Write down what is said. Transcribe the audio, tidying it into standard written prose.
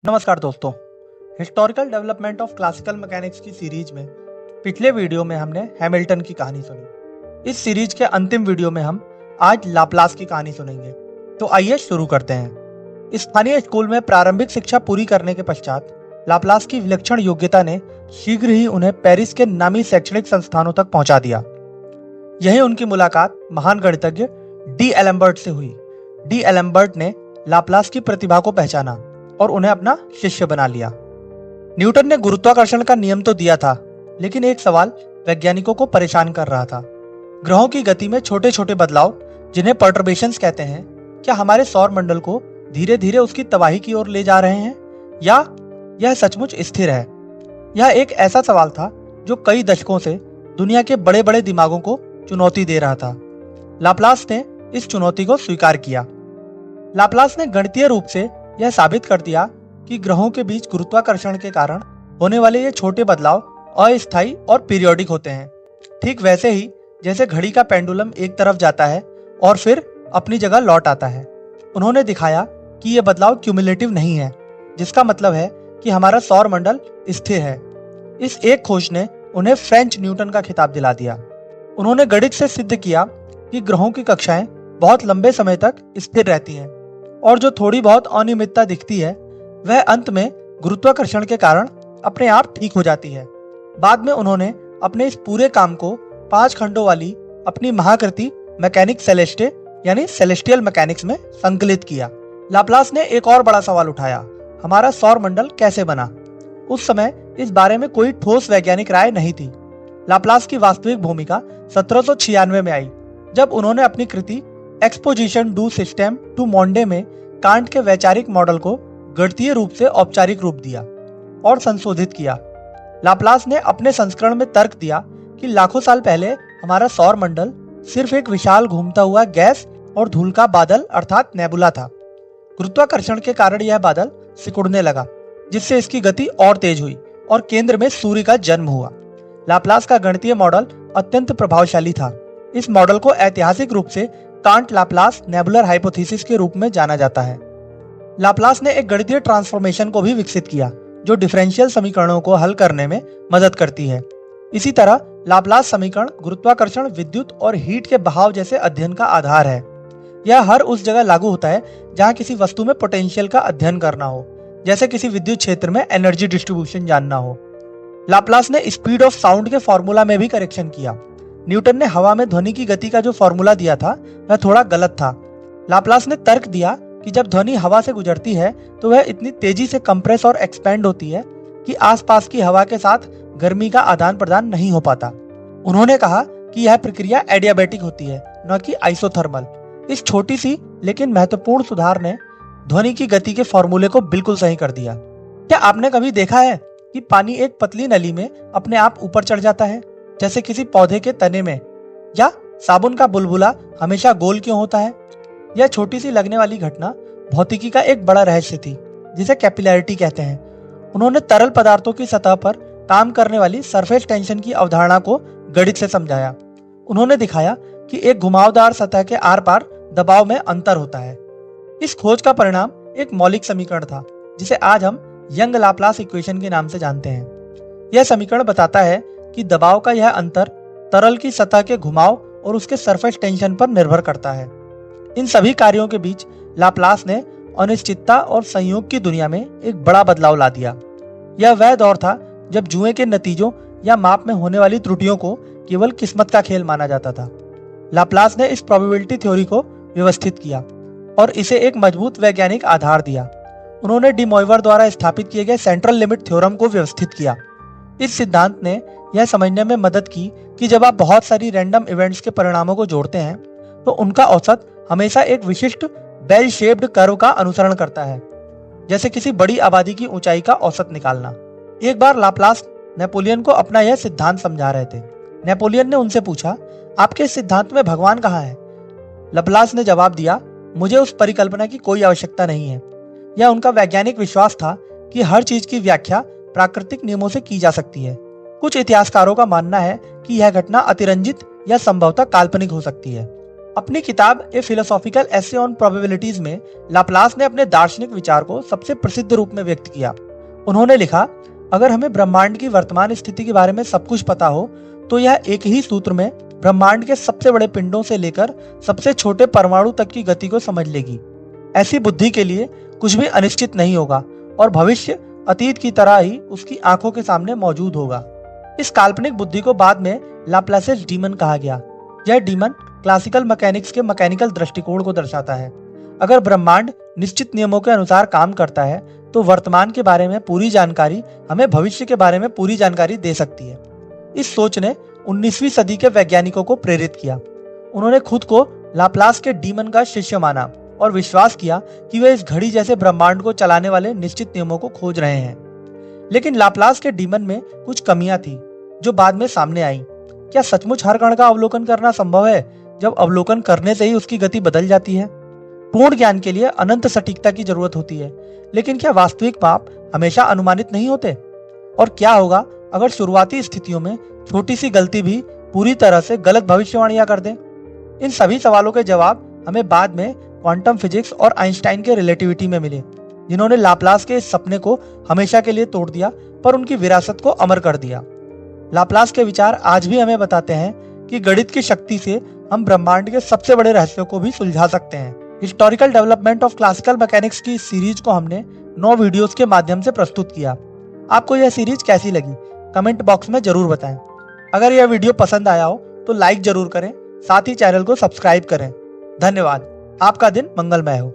नमस्कार दोस्तों। Historical development of classical mechanics की सीरीज में पिछले वीडियो में हमने हैमिल्टन की कहानी सुनी। इस सीरीज के अंतिम वीडियो में हम आज लाप्लास की कहानी सुनेंगे। तो आइए शुरू करते हैं। स्थानीय स्कूल में प्रारंभिक शिक्षा पूरी करने के पश्चात लाप्लास की विलक्षण योग्यता ने शीघ्र ही उन्हें पेरिस के नामी शैक्षणिक संस्थानों तक पहुंचा दिया। यहीं उनकी मुलाकात महान गणितज्ञ डी एलेम्बर्ट से हुई। डी एलेम्बर्ट ने लाप्लास की प्रतिभा को पहचाना और उन्हें अपना शिष्य बना लिया। न्यूटन ने गुरुत्वाकर्षण का नियम तो दिया था, लेकिन एक सवाल वैज्ञानिकों को परेशान कर रहा था। ग्रहों की गति में छोटे छोटे बदलाव, जिन्हें पर्टर्बेशंस कहते हैं, क्या हमारे सौर मंडल को धीरे धीरे उसकी तबाही की ओर ले जा रहे हैं या यह सचमुच स्थिर है? यह एक ऐसा सवाल था जो कई दशकों से दुनिया के बड़े बड़े दिमागों को चुनौती दे रहा था। लाप्लास ने इस चुनौती को स्वीकार किया। लाप्लास ने गणितीय रूप से यह साबित कर दिया कि ग्रहों के बीच गुरुत्वाकर्षण के कारण होने वाले ये छोटे बदलाव अस्थायी और पीरियोडिक होते हैं, ठीक वैसे ही जैसे घड़ी का पेंडुलम एक तरफ जाता है और फिर अपनी जगह लौट आता है। उन्होंने दिखाया कि ये बदलाव क्यूमुलेटिव नहीं है, जिसका मतलब है कि हमारा सौर मंडल स्थिर है। इस एक खोज ने उन्हें फ्रेंच न्यूटन का खिताब दिला दिया। उन्होंने गणित से सिद्ध किया कि ग्रहों की कक्षाएं बहुत लंबे समय तक स्थिर रहती हैं और जो थोड़ी बहुत अनियमितता दिखती है वह अंत में गुरुत्वाकर्षण के कारण अपने आप ठीक हो जाती है। बाद में उन्होंने अपने इस पूरे काम को 5 खंडों वाली अपनी महाकृति मैकेनिक्स सेलेस्टे यानी सेलेस्टियल मैकेनिक्स में संकलित किया। लाप्लास ने एक और बड़ा सवाल उठाया, हमारा सौर मंडल कैसे बना? उस समय इस बारे में कोई ठोस वैज्ञानिक राय नहीं थी। लाप्लास की वास्तविक भूमिका 1796 में आई, जब उन्होंने अपनी कृति एक्सपोजिशन डू सिस्टेम टू मोंडे में कांट के वैचारिक मॉडल को गणितीय रूप से औपचारिक रूप दिया और संशोधित किया। लाप्लास ने अपने संस्करण में तर्क दिया कि लाखों साल पहले हमारा सौर मंडल सिर्फ एक विशाल घूमता हुआ गैस और धूल का बादल अर्थात नेबुला था। गुरुत्वाकर्षण के कारण यह बादल सिकुड़ने लगा, जिससे इसकी गति और तेज हुई और केंद्र में सूर्य का जन्म हुआ। लाप्लास का गणितीय मॉडल अत्यंत प्रभावशाली था। इस मॉडल को ऐतिहासिक रूप से कांट लाप्लास नेबुलर हाइपोथेसिस के रूप में जाना जाता है। लाप्लास ने एक गणितीय ट्रांसफॉर्मेशन को भी विकसित किया जो डिफरेंशियल समीकरणों को हल करने में मदद करती है। इसी तरह लाप्लास समीकरण गुरुत्वाकर्षण, विद्युत और हीट के बहाव जैसे अध्ययन का आधार है। यह हर उस जगह लागू होता है जहां किसी वस्तु में पोटेंशियल का अध्ययन करना हो, जैसे किसी विद्युत क्षेत्र में एनर्जी डिस्ट्रीब्यूशन जानना हो। लाप्लास ने स्पीड ऑफ साउंड के फॉर्मूला में भी करेक्शन किया। न्यूटन ने हवा में ध्वनि की गति का जो फॉर्मूला दिया था वह थोड़ा गलत था। लाप्लास ने तर्क दिया कि जब ध्वनि हवा से गुजरती है तो वह इतनी तेजी से कंप्रेस और एक्सपेंड होती है कि आसपास की हवा के साथ गर्मी का आदान प्रदान नहीं हो पाता। उन्होंने कहा कि यह प्रक्रिया एडियाबैटिक होती है, न कि आइसोथर्मल। इस छोटी सी लेकिन महत्वपूर्ण सुधार ने ध्वनि की गति के फॉर्मूले को बिल्कुल सही कर दिया। क्या आपने कभी देखा है कि पानी एक पतली नली में अपने आप ऊपर चढ़ जाता है, जैसे किसी पौधे के तने में? या साबुन का बुलबुला हमेशा गोल क्यों होता है? यह छोटी सी लगने वाली घटना भौतिकी का एक बड़ा रहस्य थी, जिसे कैपिलैरिटी कहते हैं। उन्होंने तरल पदार्थों की सतह पर काम करने वाली सरफेस टेंशन की अवधारणा को गणित से समझाया। उन्होंने दिखाया कि एक घुमावदार सतह के आर पार दबाव में अंतर होता है। इस खोज का परिणाम एक मौलिक समीकरण था, जिसे आज हम यंग लाप्लास इक्वेशन के नाम से जानते हैं। यह समीकरण बताता है कि दबाव का यह अंतर तरल की सतह के घुमाव और उसके सरफेस टेंशन पर निर्भर करता है। इन सभी कार्यों के बीच लाप्लास ने अनिश्चितता और संयोग की दुनिया में एक बड़ा बदलाव ला दिया। यह वह दौर था जब जुए के नतीजों या माप में होने वाली त्रुटियों को केवल किस्मत का खेल माना जाता था। लाप्लास ने इस प्रोबेबिलिटी थ्योरी को व्यवस्थित किया और इसे एक मजबूत वैज्ञानिक आधार दिया। उन्होंने डी मोइवर द्वारा स्थापित किए गए सेंट्रल लिमिट थ्योरम को व्यवस्थित किया। इस सिद्धांत ने यह समझने में मदद की कि जब आप बहुत सारी रैंडम इवेंट्स के परिणामों को जोड़ते हैं तो उनका औसत हमेशा एक विशिष्ट बेल शेप्ड कर्व का अनुसरण करता है, जैसे किसी बड़ी आबादी की ऊंचाई का औसत निकालना। एक बार लाप्लास नेपोलियन को अपना यह सिद्धांत समझा रहे थे। नेपोलियन ने उनसे पूछा, आपके सिद्धांत में भगवान कहाँ है? लाप्लास ने जवाब दिया, मुझे उस परिकल्पना की कोई आवश्यकता नहीं है। यह उनका वैज्ञानिक विश्वास था कि हर चीज की व्याख्या प्राकृतिक नियमों से की जा सकती है। कुछ इतिहासकारों का मानना है कि यह घटना अतिरंजित या संभवतः काल्पनिक हो सकती है। अपनी किताब ए फिलोसॉफिकल एसे ऑन प्रोबेबिलिटीज में लाप्लास ने अपने दार्शनिक विचार को सबसे प्रसिद्ध रूप में व्यक्त किया। उन्होंने लिखा, अगर हमें ब्रह्मांड की वर्तमान स्थिति के बारे में सब कुछ पता हो तो यह एक ही सूत्र में ब्रह्मांड के सबसे बड़े पिंडों से लेकर सबसे छोटे परमाणु तक की गति को समझ लेगी। ऐसी बुद्धि के लिए कुछ भी अनिश्चित नहीं होगा और भविष्य अतीत की तरह ही उसकी आंखों के सामने मौजूद होगा। इस काल्पनिक बुद्धि को बाद में लाप्लासियस डीमन कहा गया। यह डीमन क्लासिकल मैकेनिक्स के मैकेनिकल दृष्टिकोण को दर्शाता है। अगर ब्रह्मांड निश्चित नियमों के अनुसार काम करता है तो वर्तमान के बारे में पूरी जानकारी हमें भविष्य के बारे में पूरी जानकारी दे सकती है। इस सोच ने 19वीं सदी के वैज्ञानिकों को प्रेरित किया। उन्होंने खुद को लाप्लास के डीमन का शिष्य माना और विश्वास किया कि वे इस घड़ी जैसे ब्रह्मांड को चलाने वाले निश्चित नियमों को खोज रहे हैं। लेकिन लाप्लास के डीमन में कुछ कमियां थी जो बाद में सामने आई। क्या सचमुच हर कण का अवलोकन करना संभव है जब अवलोकन करने से ही उसकी गति बदल जाती है? पूर्ण ज्ञान के लिए अनंत सटीकता की जरूरत होती है, लेकिन क्या वास्तविक माप हमेशा अनुमानित नहीं होते? और क्या होगा अगर शुरुआती स्थितियों में छोटी सी गलती भी पूरी तरह से गलत भविष्यवाणियां कर दे? इन सभी सवालों के जवाब हमें बाद में क्वांटम फिजिक्स और आइंस्टाइन के रिलेटिविटी में मिले, जिन्होंने लाप्लास के इस सपने को हमेशा के लिए तोड़ दिया पर उनकी विरासत को अमर कर दिया। लाप्लास के विचार आज भी हमें बताते हैं कि गणित की शक्ति से हम ब्रह्मांड के सबसे बड़े रहस्यों को भी सुलझा सकते हैं। Historical development of classical mechanics की इस सीरीज को हमने 9 वीडियोस के माध्यम से प्रस्तुत किया। आपको यह सीरीज कैसी लगी कमेंट बॉक्स में जरूर बताएं। अगर यह वीडियो पसंद आया हो तो लाइक जरूर करें, साथ ही चैनल को सब्सक्राइब करें। धन्यवाद। आपका दिन मंगलमय हो।